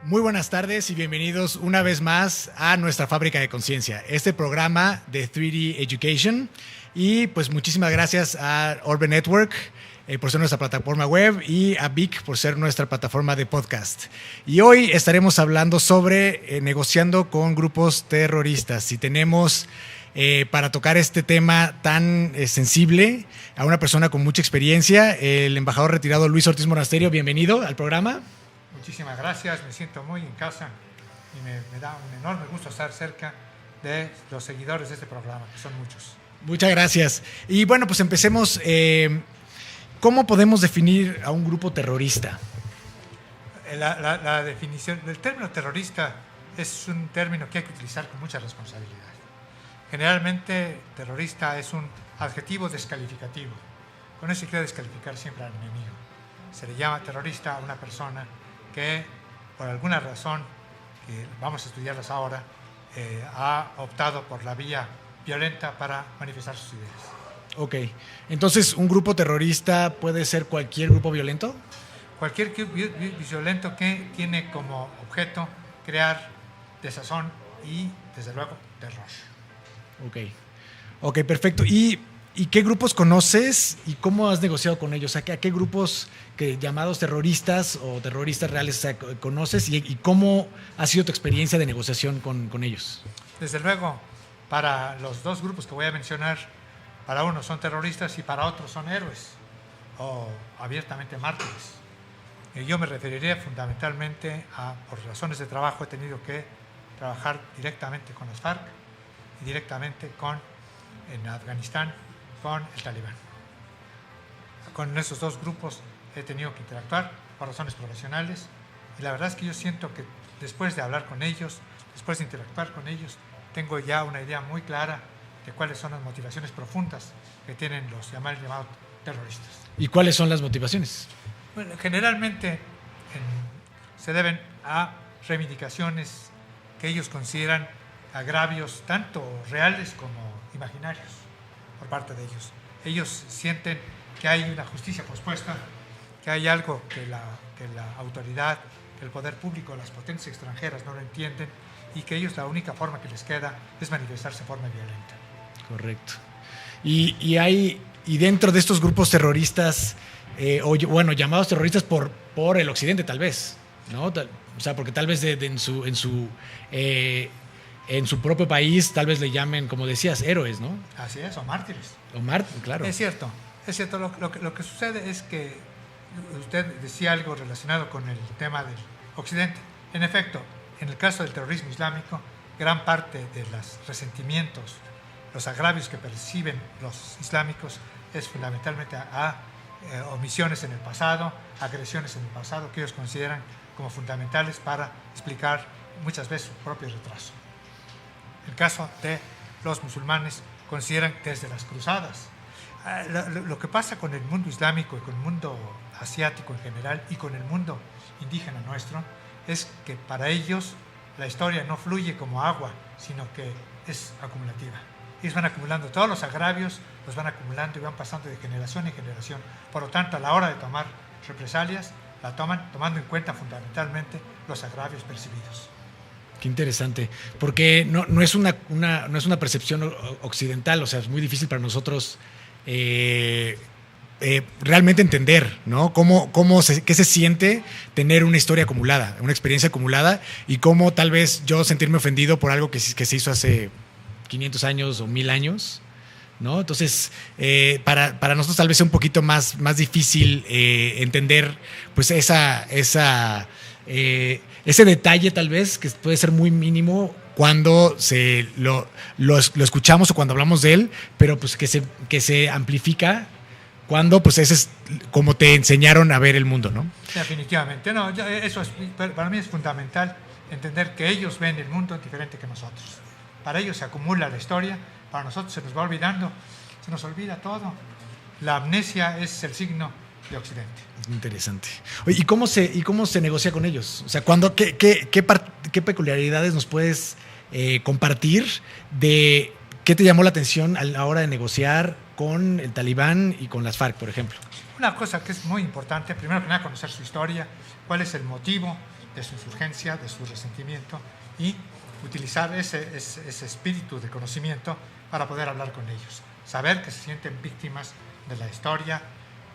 Muy buenas tardes y bienvenidos una vez más a nuestra Fábrica de Conciencia, este programa de 3D Education. Y pues muchísimas gracias a Orbe Network por ser nuestra plataforma web y a Vic por ser nuestra plataforma de podcast. Y hoy estaremos hablando sobre negociando con grupos terroristas. Y tenemos para tocar este tema tan sensible a una persona con mucha experiencia, el embajador retirado Luis Ortiz Monasterio. Bienvenido al programa. Muchísimas gracias, me siento muy en casa y me da un enorme gusto estar cerca de los seguidores de este programa, que son muchos. Muchas gracias. Y bueno, pues empecemos. ¿Cómo podemos definir a un grupo terrorista? La definición del término terrorista es un término que hay que utilizar con mucha responsabilidad. Generalmente, terrorista es un adjetivo descalificativo. Con eso se quiere descalificar siempre al enemigo. Se le llama terrorista a una persona que por alguna razón, que vamos a estudiarlas ahora, ha optado por la vía violenta para manifestar sus ideas. Ok, entonces ¿un grupo terrorista puede ser cualquier grupo violento? Cualquier grupo violento que tiene como objeto crear desazón y, desde luego, terror. Ok, perfecto. ¿Y qué grupos conoces y cómo has negociado con ellos? ¿A qué grupos llamados terroristas o terroristas reales conoces y cómo ha sido tu experiencia de negociación con ellos? Desde luego, para los dos grupos que voy a mencionar, para unos son terroristas y para otros son héroes o abiertamente mártires. Yo me referiría fundamentalmente por razones de trabajo, he tenido que trabajar directamente con las FARC y directamente en Afganistán, con el Talibán. Con esos dos grupos he tenido que interactuar por razones profesionales y la verdad es que yo siento que después de hablar con ellos, después de interactuar con ellos, tengo ya una idea muy clara de cuáles son las motivaciones profundas que tienen los llamados terroristas. ¿Y cuáles son las motivaciones? Bueno, generalmente se deben a reivindicaciones que ellos consideran agravios tanto reales como imaginarios por parte de ellos. Ellos sienten que hay una justicia pospuesta, que hay algo que la autoridad, que el poder público, las potencias extranjeras no lo entienden y que ellos la única forma que les queda es manifestarse de forma violenta. Correcto. Y dentro de estos grupos terroristas, llamados terroristas por el occidente tal vez, ¿no? O sea, porque tal vez en su propio país tal vez le llamen, como decías, héroes, ¿no? Así es, o mártires. Claro. Es cierto. Lo que sucede es que usted decía algo relacionado con el tema del occidente. En efecto, en el caso del terrorismo islámico, gran parte de los resentimientos, los agravios que perciben los islámicos es fundamentalmente a omisiones en el pasado, agresiones en el pasado que ellos consideran como fundamentales para explicar muchas veces su propio retraso. En el caso de los musulmanes, consideran desde las cruzadas. Lo que pasa con el mundo islámico y con el mundo asiático en general y con el mundo indígena nuestro es que para ellos la historia no fluye como agua, sino que es acumulativa. Ellos van acumulando todos los agravios, los van acumulando y van pasando de generación en generación. Por lo tanto, a la hora de tomar represalias, la toman tomando en cuenta fundamentalmente los agravios percibidos. Qué interesante, porque no es una percepción occidental, o sea, es muy difícil para nosotros realmente entender, ¿no? Qué se siente tener una historia acumulada, una experiencia acumulada y cómo tal vez yo sentirme ofendido por algo que se hizo hace 500 años o 1000 años, ¿no? Entonces, para nosotros tal vez sea un poquito más difícil entender pues ese detalle tal vez que puede ser muy mínimo cuando lo escuchamos o cuando hablamos de él, pero pues que se amplifica cuando pues ese es como te enseñaron a ver el mundo, ¿no? Definitivamente, no, eso para mí es fundamental entender que ellos ven el mundo diferente que nosotros. Para ellos se acumula la historia, para nosotros se nos va olvidando, se nos olvida todo. La amnesia es el signo de Occidente. Interesante. Oye, ¿y cómo se negocia con ellos? O sea, ¿qué peculiaridades nos puedes compartir de qué te llamó la atención a la hora de negociar con el Talibán y con las FARC, por ejemplo? Una cosa que es muy importante, primero que nada, conocer su historia, cuál es el motivo de su insurgencia, de su resentimiento, y utilizar ese espíritu de conocimiento para poder hablar con ellos, saber que se sienten víctimas de la historia.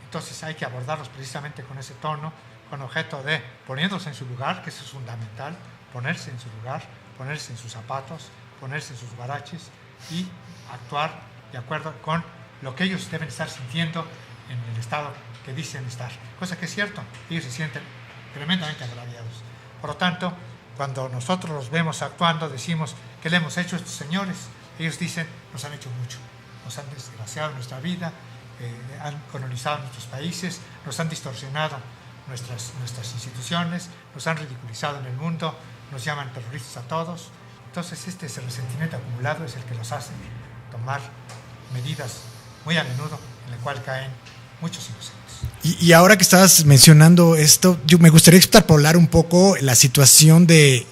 Entonces hay que abordarlos precisamente con ese tono, con objeto de poniéndose en su lugar, que eso es fundamental, ponerse en su lugar, ponerse en sus zapatos, ponerse en sus guaraches y actuar de acuerdo con lo que ellos deben estar sintiendo en el estado que dicen estar, cosa que es cierto, ellos se sienten tremendamente agraviados. Por lo tanto, cuando nosotros los vemos actuando, decimos, ¿qué le hemos hecho a estos señores? Ellos dicen, nos han hecho mucho, nos han desgraciado nuestra vida, han colonizado nuestros países, nos han distorsionado nuestras instituciones, nos han ridiculizado en el mundo, nos llaman terroristas a todos. Entonces ese resentimiento acumulado es el que los hace tomar medidas muy a menudo en la cual caen muchos inocentes. Y ahora que estabas mencionando esto, yo me gustaría extrapolar un poco la situación de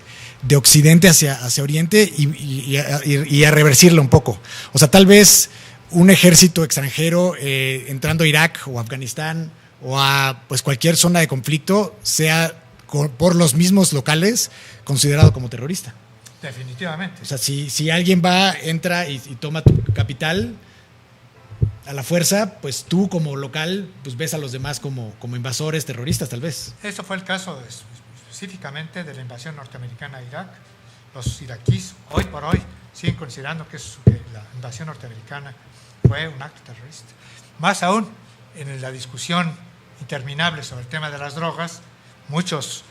Occidente hacia Oriente y a reversirla un poco. O sea, tal vez un ejército extranjero entrando a Irak o Afganistán o a pues cualquier zona de conflicto sea por los mismos locales considerado como terrorista. Definitivamente. O sea, si alguien entra y toma tu capital a la fuerza, pues tú como local pues ves a los demás como invasores, terroristas tal vez. Eso fue el caso específicamente de la invasión norteamericana a Irak. Los iraquíes hoy por hoy siguen considerando que la invasión norteamericana fue un acto terrorista. Más aún, en la discusión interminable sobre el tema de las drogas, muchos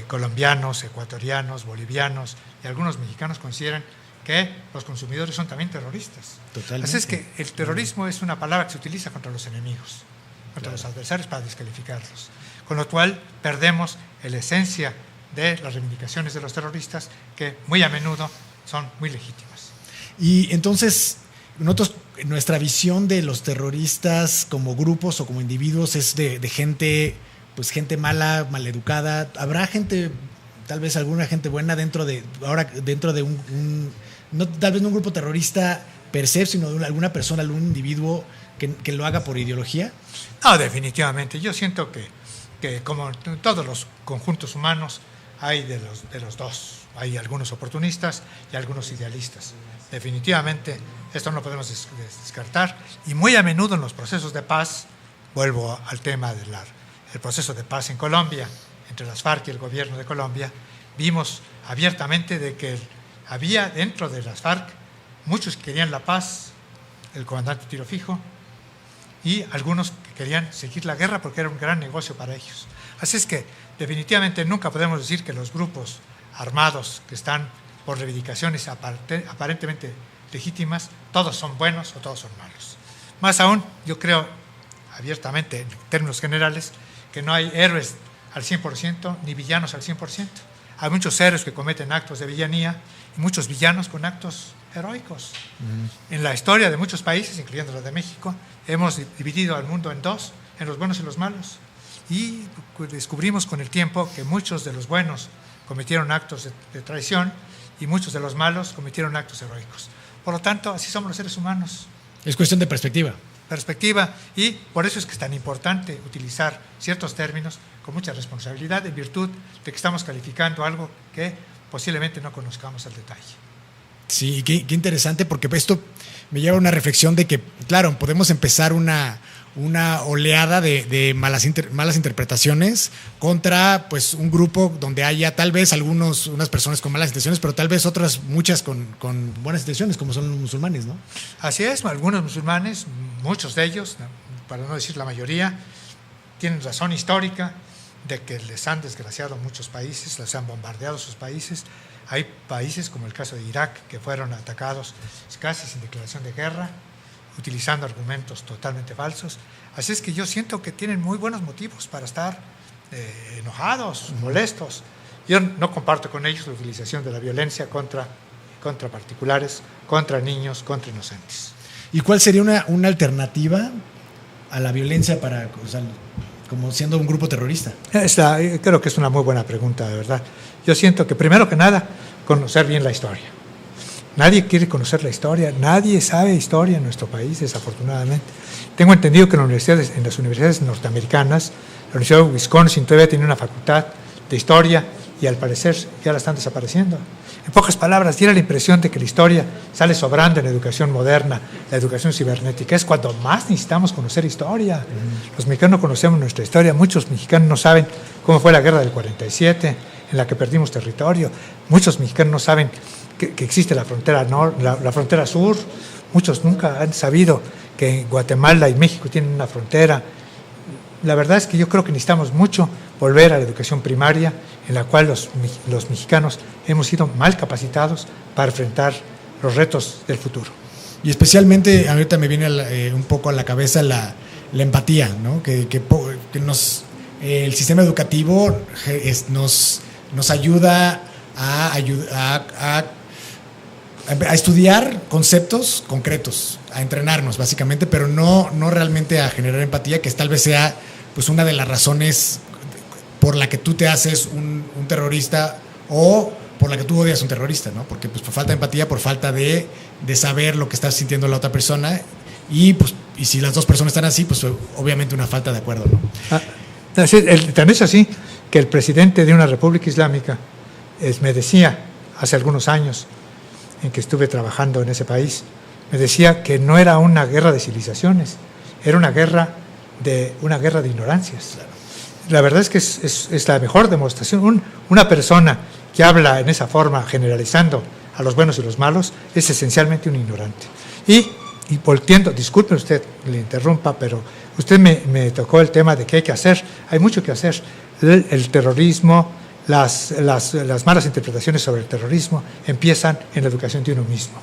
colombianos, ecuatorianos, bolivianos y algunos mexicanos consideran que los consumidores son también terroristas. Totalmente. Así es que el terrorismo es una palabra que se utiliza contra los enemigos, contra los adversarios para descalificarlos, con lo cual perdemos la esencia de las reivindicaciones de los terroristas, que muy a menudo son muy legítimas. Y entonces, nosotros, nuestra visión de los terroristas como grupos o como individuos es de gente, pues gente mala, maleducada. ¿Habrá gente, tal vez alguna gente buena dentro de no, tal vez no un grupo terrorista per se, sino de alguna persona, algún individuo que lo haga por ideología? No, definitivamente. Yo siento que como en todos los conjuntos humanos hay de los dos. Hay algunos oportunistas y algunos idealistas. Definitivamente esto no podemos descartar. Y muy a menudo en los procesos de paz, vuelvo al tema del proceso de paz en Colombia, entre las FARC y el gobierno de Colombia, vimos abiertamente de que había dentro de las FARC muchos que querían la paz, el comandante Tiro Fijo, y algunos que querían seguir la guerra porque era un gran negocio para ellos. Así es que definitivamente nunca podemos decir que los grupos armados que están por reivindicaciones aparentemente legítimas, todos son buenos o todos son malos. Más aún, yo creo abiertamente, en términos generales, que no hay héroes al 100% ni villanos al 100%. Hay muchos héroes que cometen actos de villanía y muchos villanos con actos heroicos. En la historia de muchos países, incluyendo la de México, hemos dividido al mundo en dos, en los buenos y los malos. Y descubrimos con el tiempo que muchos de los buenos cometieron actos de traición y muchos de los malos cometieron actos heroicos. Por lo tanto, así somos los seres humanos. Es cuestión de perspectiva. Y por eso es que es tan importante utilizar ciertos términos con mucha responsabilidad en virtud de que estamos calificando algo que posiblemente no conozcamos al detalle. Sí, qué interesante, porque esto me lleva a una reflexión de que, claro, podemos empezar una oleada de malas interpretaciones contra pues un grupo donde haya tal vez unas personas con malas intenciones, pero tal vez otras muchas con buenas intenciones, como son los musulmanes, ¿no? Así es, algunos musulmanes, muchos de ellos, para no decir la mayoría, tienen razón histórica de que les han desgraciado muchos países, les han bombardeado sus países. Hay países como el caso de Irak que fueron atacados casi sin declaración de guerra, utilizando argumentos totalmente falsos. Así es que yo siento que tienen muy buenos motivos para estar enojados, molestos. Yo no comparto con ellos la utilización de la violencia contra particulares, contra niños, contra inocentes. ¿Y cuál sería una alternativa a la violencia como siendo un grupo terrorista? Creo que es una muy buena pregunta, de verdad. Yo siento que primero que nada, conocer bien la historia. Nadie quiere conocer la historia, nadie sabe historia en nuestro país, desafortunadamente. Tengo entendido que en las universidades norteamericanas La Universidad de Wisconsin todavía tiene una facultad de historia y al parecer ya la están desapareciendo. En pocas palabras, diera la impresión de que la historia sale sobrando en la educación moderna, la educación cibernética. Es cuando más necesitamos conocer historia. Los mexicanos no conocemos nuestra historia. Muchos mexicanos no saben cómo fue la guerra del 47, en la que perdimos territorio. Muchos mexicanos no saben que existe la frontera la frontera sur. Muchos nunca han sabido que Guatemala y México tienen una frontera. La verdad es que yo creo que necesitamos mucho volver a la educación primaria, en la cual los mexicanos hemos sido mal capacitados para enfrentar los retos del futuro. Y especialmente ahorita me viene un poco a la cabeza la empatía, ¿no? Que el sistema educativo nos ayuda a estudiar conceptos concretos, a entrenarnos básicamente, pero no realmente a generar empatía, que tal vez sea pues una de las razones por la que tú te haces un terrorista o por la que tú odias a un terrorista, ¿no? Porque pues por falta de empatía, por falta de saber lo que está sintiendo la otra persona, y si las dos personas están así, pues obviamente una falta de acuerdo, ¿no? También es así que el presidente de una república islámica me decía hace algunos años, en que estuve trabajando en ese país, me decía que no era una guerra de civilizaciones, era una guerra de ignorancias. La verdad es que es la mejor demostración. Una persona que habla en esa forma, generalizando a los buenos y los malos, es esencialmente un ignorante. Y volviendo, disculpe usted, le interrumpa, pero usted me tocó el tema de qué hay que hacer. Hay mucho que hacer. El terrorismo, las malas interpretaciones sobre el terrorismo empiezan en la educación de uno mismo.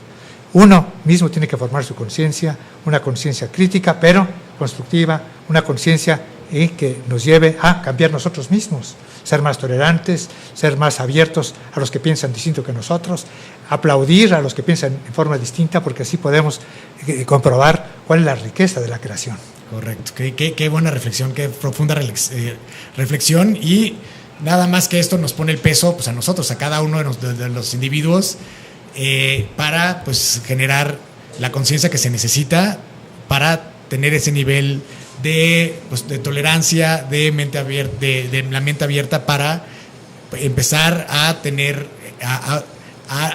Uno mismo tiene que formar su conciencia, una conciencia crítica, pero constructiva, una conciencia que nos lleve a cambiar nosotros mismos, ser más tolerantes, ser más abiertos a los que piensan distinto que nosotros, aplaudir a los que piensan en forma distinta, porque así podemos comprobar cuál es la riqueza de la creación. Correcto, qué buena reflexión, qué profunda reflexión, y nada más que esto nos pone el peso pues a nosotros, a cada uno de los individuos, para pues generar la conciencia que se necesita para tener ese nivel de tolerancia, de mente abierta, de la mente abierta, para empezar a tener, a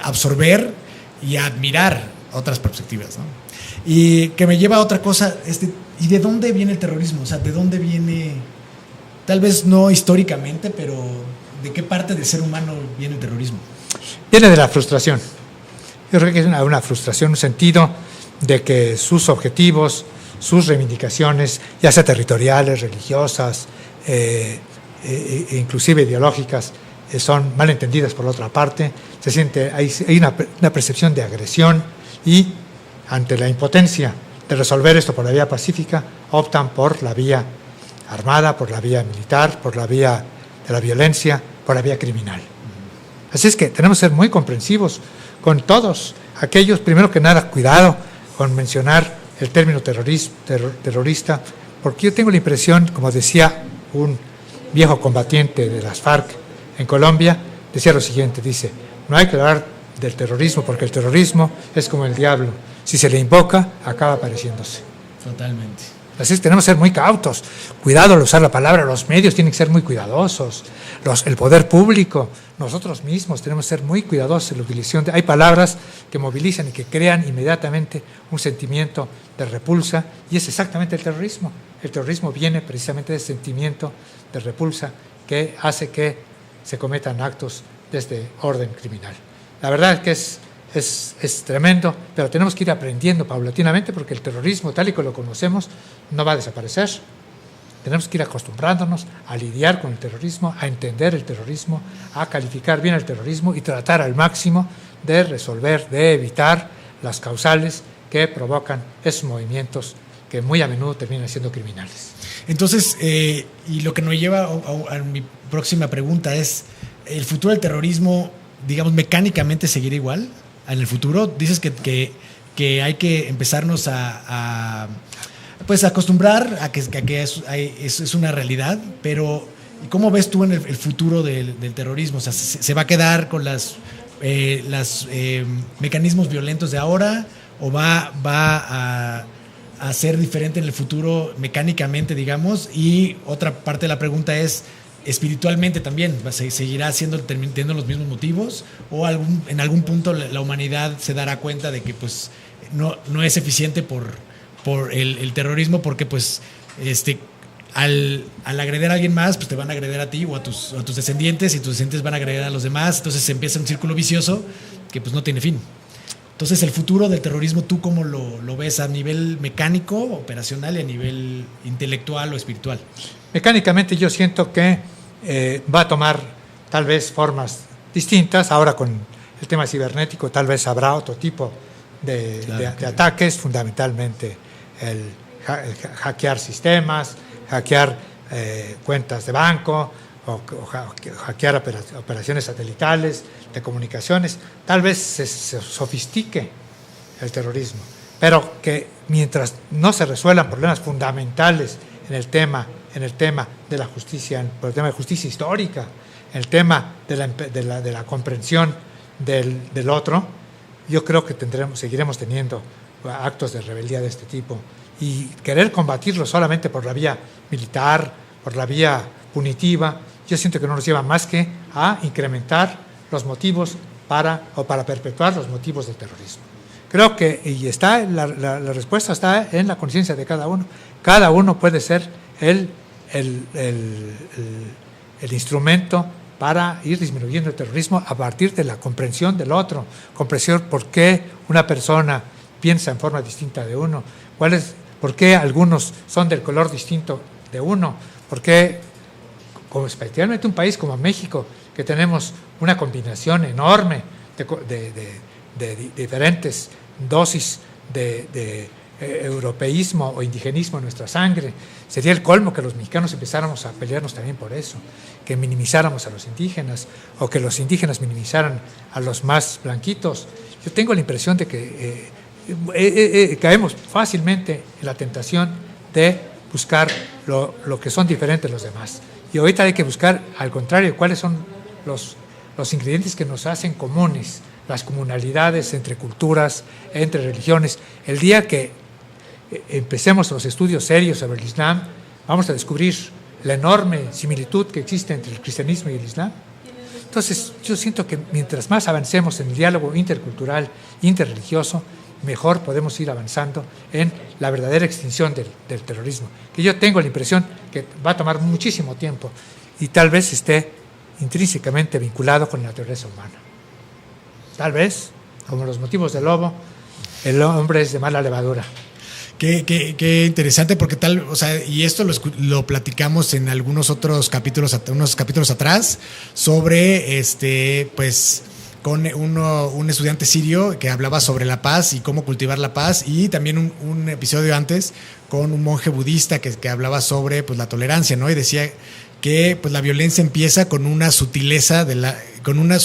absorber y a admirar otras perspectivas, ¿no? Y que me lleva a otra cosa, ¿y de dónde viene el terrorismo? O sea, ¿de dónde viene? Tal vez no históricamente, pero ¿de qué parte del ser humano viene el terrorismo? Viene de la frustración. Yo creo que es una frustración, un sentido de que sus objetivos, sus reivindicaciones, ya sea territoriales, religiosas, inclusive ideológicas, son mal entendidas por la otra parte. Se siente, hay una percepción de agresión, y ante la impotencia de resolver esto por la vía pacífica, optan por la vía armada, por la vía militar, por la vía de la violencia, por la vía criminal. Así es que tenemos que ser muy comprensivos con todos aquellos, primero que nada, cuidado con mencionar el término terrorista, porque yo tengo la impresión, como decía un viejo combatiente de las FARC en Colombia, decía lo siguiente, dice, no hay que hablar del terrorismo porque el terrorismo es como el diablo, si se le invoca, acaba apareciéndose. Totalmente. Así es, tenemos que ser muy cautos, cuidado al usar la palabra, los medios tienen que ser muy cuidadosos, el poder público, nosotros mismos tenemos que ser muy cuidadosos en la utilización hay palabras que movilizan y que crean inmediatamente un sentimiento de repulsa, y es exactamente el terrorismo. El terrorismo viene precisamente de ese sentimiento de repulsa que hace que se cometan actos de este orden criminal. La verdad es que es tremendo, pero tenemos que ir aprendiendo paulatinamente, porque el terrorismo, tal y como lo conocemos, no va a desaparecer. Tenemos que ir acostumbrándonos a lidiar con el terrorismo, a entender el terrorismo, a calificar bien el terrorismo y tratar al máximo de resolver, de evitar las causales que provocan esos movimientos que muy a menudo terminan siendo criminales. Entonces, y lo que nos lleva a mi próxima pregunta es, ¿el futuro del terrorismo, digamos, mecánicamente seguirá igual en el futuro? Dices que hay que empezarnos pues acostumbrar a que es una realidad, pero ¿cómo ves tú en el futuro del terrorismo? O sea, ¿se va a quedar con los mecanismos violentos de ahora, o va a ser diferente en el futuro mecánicamente, digamos? Y otra parte de la pregunta es, espiritualmente también, ¿seguirá teniendo los mismos motivos? ¿O en algún punto la humanidad se dará cuenta de que pues no es eficiente por el terrorismo, porque pues al agredir a alguien más, pues te van a agredir a ti o a tus descendientes, y tus descendientes van a agredir a los demás, entonces se empieza un círculo vicioso que pues no tiene fin. Entonces, el futuro del terrorismo, ¿tú cómo lo ves a nivel mecánico, operacional, y a nivel intelectual o espiritual? Mecánicamente yo siento que va a tomar tal vez formas distintas. Ahora con el tema cibernético tal vez habrá otro tipo de ataques, fundamentalmente el hackear sistemas, hackear cuentas de banco, o hackear operaciones satelitales, de comunicaciones. Tal vez se sofistique el terrorismo, pero que mientras no se resuelvan problemas fundamentales en el tema de la justicia, por el tema de justicia histórica, el tema de la comprensión del otro, yo creo que seguiremos teniendo actos de rebeldía de este tipo, y querer combatirlo solamente por la vía militar, por la vía punitiva, yo siento que no nos lleva más que a incrementar los motivos para perpetuar los motivos del terrorismo. Creo que la respuesta está en la conciencia de cada uno. Cada uno puede ser el instrumento para ir disminuyendo el terrorismo a partir de la comprensión del otro, comprensión por qué una persona piensa en forma distinta de uno, por qué algunos son del color distinto de uno, por qué, como especialmente un país como México, que tenemos una combinación enorme de diferentes dosis de europeísmo o indigenismo en nuestra sangre. Sería el colmo que los mexicanos empezáramos a pelearnos también por eso, que minimizáramos a los indígenas, o que los indígenas minimizaran a los más blanquitos. Yo tengo la impresión de que caemos fácilmente en la tentación de buscar lo que son diferentes los demás. Y ahorita hay que buscar, al contrario, cuáles son los ingredientes que nos hacen comunes, las comunalidades entre culturas, entre religiones. El día que empecemos los estudios serios sobre el Islam, vamos a descubrir la enorme similitud que existe entre el cristianismo y el Islam. Entonces, yo siento que mientras más avancemos en el diálogo intercultural, interreligioso, mejor podemos ir avanzando en la verdadera extinción del terrorismo, que yo tengo la impresión que va a tomar muchísimo tiempo y tal vez esté intrínsecamente vinculado con la naturaleza humana. Tal vez, como los motivos del lobo, el hombre es de mala levadura. Qué interesante, porque y esto lo platicamos en algunos otros capítulos, unos capítulos atrás, sobre pues con un estudiante sirio que hablaba sobre la paz y cómo cultivar la paz, y también un episodio antes con un monje budista que hablaba sobre pues la tolerancia, ¿no? Y decía que pues la violencia empieza con una sutileza un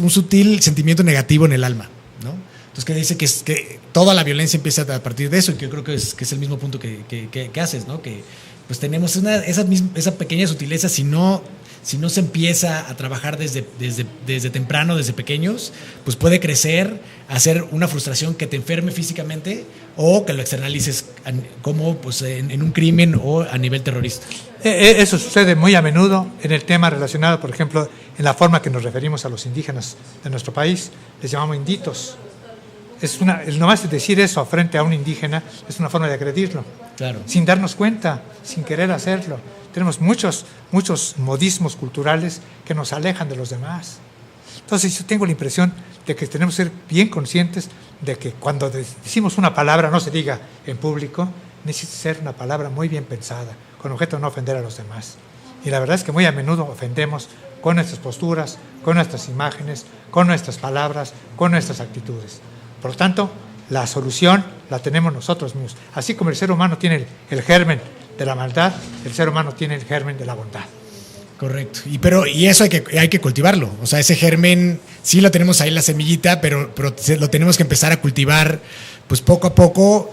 sutil sentimiento negativo en el alma, ¿no? Entonces, que dice que toda la violencia empieza a partir de eso, y que yo creo que es el mismo punto que haces, ¿no? Que pues tenemos esa pequeña sutileza. Si no se empieza a trabajar desde temprano, desde pequeños, pues puede crecer, hacer una frustración que te enferme físicamente, o que lo externalices como pues en un crimen o a nivel terrorista. Eso sucede muy a menudo en el tema relacionado, por ejemplo, en la forma que nos referimos a los indígenas de nuestro país. Les llamamos inditos. Nomás decir eso frente a un indígena es una forma de agredirlo, claro, sin darnos cuenta, sin querer hacerlo. Tenemos muchos modismos culturales que nos alejan de los demás. Entonces yo tengo la impresión de que tenemos que ser bien conscientes de que cuando decimos una palabra, no se diga en público, necesita ser una palabra muy bien pensada, con objeto de no ofender a los demás. Y la verdad es que muy a menudo ofendemos con nuestras posturas, con nuestras imágenes, con nuestras palabras, con nuestras actitudes. Por lo tanto, la solución la tenemos nosotros mismos. Así como el ser humano tiene el germen de la maldad, el ser humano tiene el germen de la bondad. Correcto. Y eso hay que cultivarlo. O sea, ese germen sí lo tenemos ahí, la semillita, pero lo tenemos que empezar a cultivar pues poco a poco,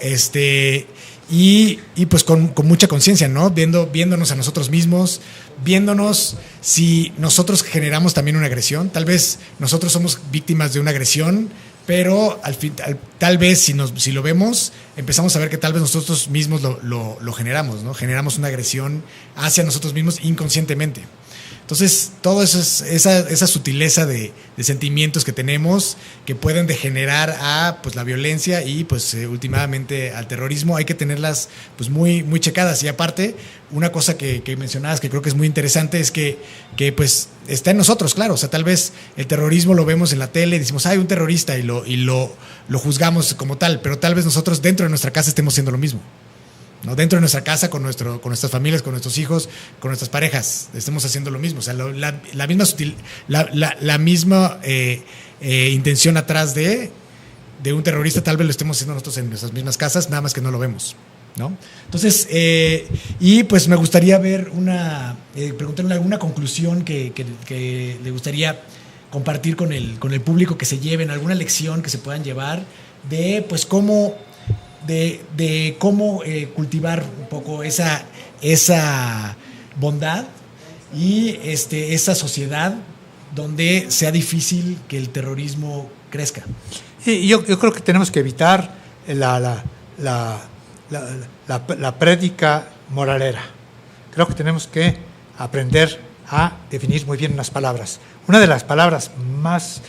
y pues con mucha conciencia, ¿no? Viéndonos a nosotros mismos, viéndonos si nosotros generamos también una agresión. Tal vez nosotros somos víctimas de una agresión, pero tal vez si lo vemos, empezamos a ver que tal vez nosotros mismos lo generamos, ¿no? Generamos una agresión hacia nosotros mismos inconscientemente. Entonces, todo eso es esa sutileza de sentimientos que tenemos que pueden degenerar a pues la violencia y pues últimamente al terrorismo, hay que tenerlas pues muy, muy checadas. Y aparte, una cosa que mencionabas que creo que es muy interesante es que pues está en nosotros, claro. O sea, tal vez el terrorismo lo vemos en la tele y decimos, hay un terrorista y lo juzgamos como tal, pero tal vez nosotros dentro de nuestra casa estemos haciendo lo mismo, ¿no? Dentro de nuestra casa, con nuestras familias, con nuestros hijos, con nuestras parejas, estamos haciendo lo mismo. O sea, la misma intención atrás de un terrorista tal vez lo estemos haciendo nosotros en nuestras mismas casas, nada más que no lo vemos, ¿no? Entonces, y pues me gustaría ver preguntarle alguna conclusión que le gustaría compartir con el público, que se lleven alguna lección que se puedan llevar de pues cómo cultivar un poco esa bondad y esa sociedad donde sea difícil que el terrorismo crezca. Y yo creo que tenemos que evitar la prédica moralera. Creo que tenemos que aprender a definir muy bien unas palabras. Una de las palabras más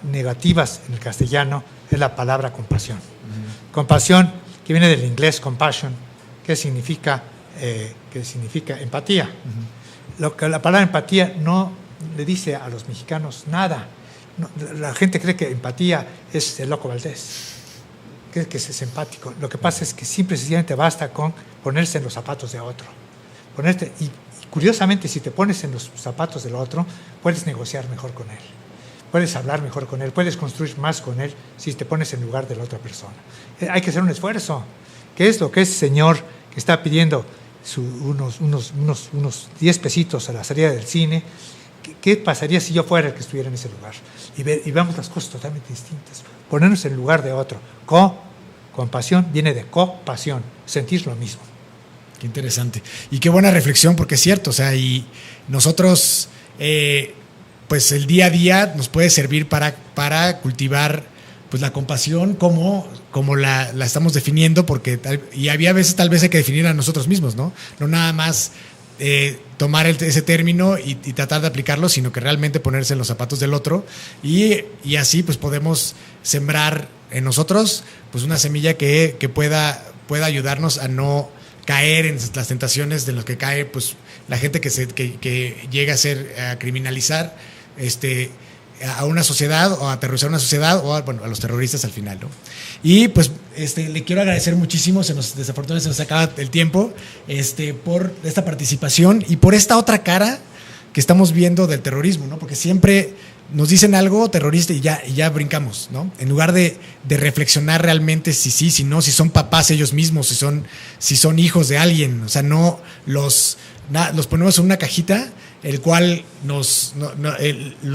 negativas en el castellano es la palabra compasión. Compasión, que viene del inglés compassion, que significa empatía. Lo que la palabra empatía no le dice a los mexicanos nada. No, la gente cree que empatía es el Loco Valdés, cree que es empático. Lo que pasa es que simple y sencillamente basta con ponerse en los zapatos de otro. Y curiosamente, si te pones en los zapatos del otro, puedes negociar mejor con él. Puedes hablar mejor con él, puedes construir más con él si te pones en lugar de la otra persona. Hay que hacer un esfuerzo. ¿Qué es lo que ese señor que está pidiendo unos 10 pesitos a la salida del cine? ¿Qué pasaría si yo fuera el que estuviera en ese lugar? Y veamos las cosas totalmente distintas. Ponernos en lugar de otro. Compasión viene de compasión, sentir lo mismo. Qué interesante. Y qué buena reflexión, porque es cierto. O sea, y nosotros... pues el día a día nos puede servir para cultivar pues la compasión como la estamos definiendo, y había veces tal vez hay que definir a nosotros mismos, ¿no? No nada más tomar ese término y tratar de aplicarlo, sino que realmente ponerse en los zapatos del otro y así pues podemos sembrar en nosotros pues una semilla que pueda ayudarnos a no caer en las tentaciones de los que cae pues la gente que llega a criminalizar a una sociedad o a aterrorizar una sociedad o a los terroristas al final, ¿no? Y pues le quiero agradecer muchísimo, desafortunadamente se nos acaba el tiempo, por esta participación y por esta otra cara que estamos viendo del terrorismo, ¿no? Porque siempre nos dicen algo terrorista y ya brincamos, ¿no? En lugar de reflexionar realmente si sí, si no, si son papás ellos mismos, si son hijos de alguien, o sea, no los ponemos en una cajita, el cual los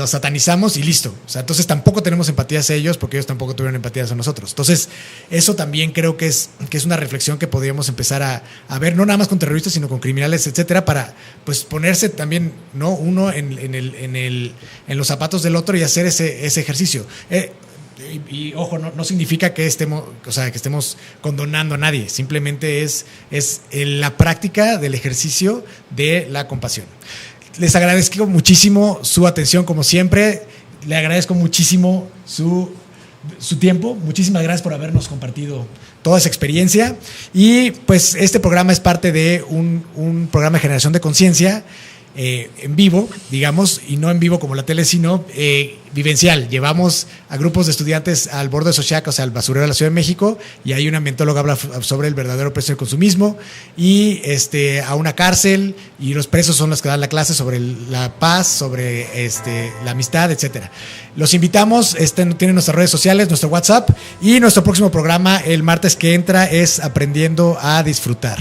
satanizamos y listo. O sea, entonces tampoco tenemos empatía hacia ellos porque ellos tampoco tuvieron empatía hacia nosotros. Entonces, eso también creo que es una reflexión que podríamos empezar a ver, no nada más con terroristas, sino con criminales, etcétera, para pues ponerse también, ¿no? Uno en los zapatos del otro y hacer ese ejercicio. Y ojo, no significa que estemos condonando a nadie, simplemente es la práctica del ejercicio de la compasión. Les agradezco muchísimo su atención, como siempre. Le agradezco muchísimo su tiempo. Muchísimas gracias por habernos compartido toda esa experiencia. Y pues este programa es parte de un programa de generación de conciencia en vivo, digamos, y no en vivo como la tele, sino vivencial. Llevamos a grupos de estudiantes al borde de Xochiaca, o sea, al basurero de la Ciudad de México, y ahí una mentóloga habla sobre el verdadero precio del consumismo, y a una cárcel, y los presos son los que dan la clase sobre la paz, sobre la amistad, etcétera. Los invitamos, tienen nuestras redes sociales, nuestro WhatsApp, y nuestro próximo programa el martes que entra es Aprendiendo a Disfrutar.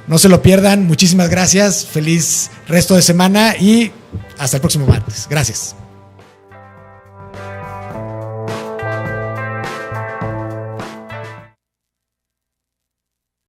No se lo pierdan, muchísimas gracias, feliz resto de semana y hasta el próximo martes. Gracias.